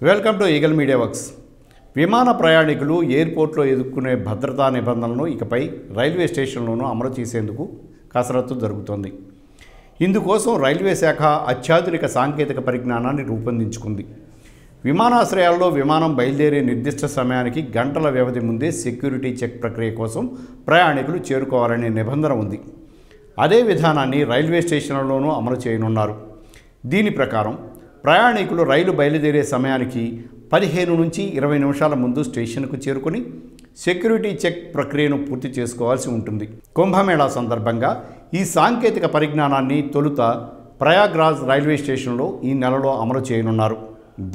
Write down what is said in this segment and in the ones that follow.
Welcome to eagle media works. విమాన ప్రయాణికులు ఎయిర్పోర్ట్లో ఎదుర్కొనే భద్రతా నిబంధనలను ఇకపై రైల్వే స్టేషన్లోనూ అమలు చేసేందుకు కసరత్తు జరుగుతోంది. ఇందుకోసం రైల్వే శాఖ అత్యాధునిక సాంకేతిక పరిజ్ఞానాన్ని రూపొందించుకుంది. విమానాశ్రయాల్లో విమానం బయలుదేరే నిర్దిష్ట సమయానికి గంటల వ్యవధి ముందే సెక్యూరిటీ చెక్ ప్రక్రియ కోసం ప్రయాణికులు చేరుకోవాలనే నిబంధన ఉంది. అదే విధానాన్ని రైల్వే స్టేషన్లలోనూ అమలు చేయనున్నారు. దీని ప్రకారం ప్రయాణికులు రైలు బయలుదేరే సమయానికి 15 నుంచి 20 నిమిషాల ముందు స్టేషన్కు చేరుకుని సెక్యూరిటీ చెక్ ప్రక్రియను పూర్తి చేసుకోవాల్సి ఉంటుంది. కుంభమేళా సందర్భంగా ఈ సాంకేతిక పరిజ్ఞానాన్ని తొలుత ప్రయాగ్రాజ్ రైల్వే స్టేషన్లో ఈ నెలలో అమలు చేయనున్నారు.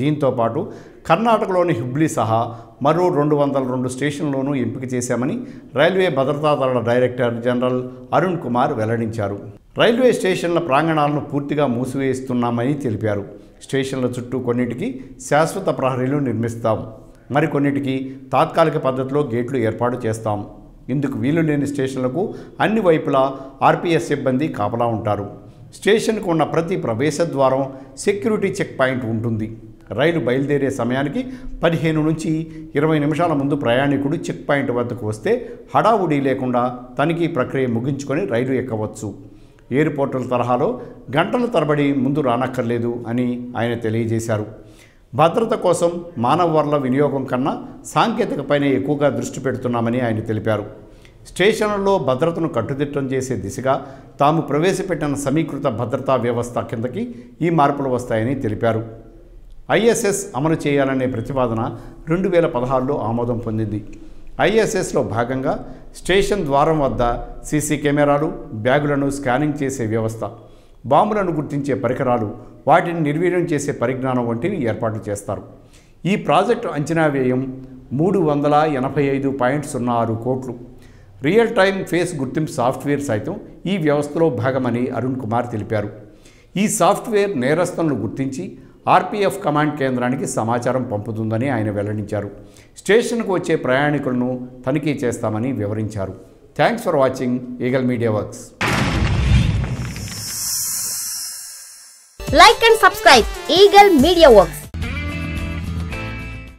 దీంతో పాటు కర్ణాటకలోని హుబ్లీ సహా మరో 202 స్టేషన్లను ఎంపిక చేశామని రైల్వే భద్రతా దళ డైరెక్టర్ జనరల్ అరుణ్ కుమార్ వెల్లడించారు. రైల్వే స్టేషన్ల ప్రాంగణాలను పూర్తిగా మూసివేస్తున్నామని తెలిపారు. స్టేషన్ల చుట్టూ కొన్నిటికి శాశ్వత ప్రహరీలు నిర్మిస్తాం, మరికొన్నిటికి తాత్కాలిక పద్ధతిలో గేట్లు ఏర్పాటు చేస్తాం. ఇందుకు వీలు లేని స్టేషన్లకు అన్ని వైపులా ఆర్పీఎస్ సిబ్బంది కాపలా ఉంటారు. స్టేషన్కు ఉన్న ప్రతి ప్రవేశ ద్వారం సెక్యూరిటీ చెక్ పాయింట్ ఉంటుంది. రైలు బయలుదేరే సమయానికి 15 నుంచి 20 నిమిషాల ముందు ప్రయాణికుడు చెక్ పాయింట్ వద్దకు వస్తే హడావుడి లేకుండా తనిఖీ ప్రక్రియ ముగించుకొని రైలు ఎక్కవచ్చు. ఎయిర్పోర్టుల తరహాలో గంటల తరబడి ముందు రానక్కర్లేదు అని ఆయన తెలియజేశారు. భద్రత కోసం మానవ వనరుల వినియోగం కన్నా సాంకేతికపైనే ఎక్కువగా దృష్టి పెడుతున్నామని ఆయన తెలిపారు. స్టేషన్లలో భద్రతను కట్టుదిట్టం చేసే దిశగా తాము ప్రవేశపెట్టిన సమీకృత భద్రతా వ్యవస్థ కిందకి ఈ మార్పులు వస్తాయని తెలిపారు. ఐఎస్ఎస్ అమలు చేయాలనే ప్రతిపాదన 2016లో ఆమోదం పొందింది. ఐఎస్ఎస్లో భాగంగా స్టేషన్ ద్వారం వద్ద సీసీ కెమెరాలు, బ్యాగులను స్కానింగ్ చేసే వ్యవస్థ, బాంబులను గుర్తించే పరికరాలు, వాటిని నిర్వీర్యం చేసే పరిజ్ఞానం వంటివి ఏర్పాటు చేస్తారు. ఈ ప్రాజెక్టు అంచనా వ్యయం 385.06 కోట్లు. రియల్ టైమ్ ఫేస్ గుర్తింపు సాఫ్ట్వేర్ సైతం ఈ వ్యవస్థలో భాగమని అరుణ్ కుమార్ తెలిపారు. ఈ సాఫ్ట్వేర్ నేరస్తులను గుర్తించి ఆర్పీఎఫ్ కమాండ్ కేంద్రానికి సమాచారం పంపుతుందని ఆయన వెల్లడించారు. స్టేషన్కు వచ్చే ప్రయాణికులను తనిఖీ చేస్తామని వివరించారు. Thanks for watching eagle media works. Like and subscribe Eagle Media Works.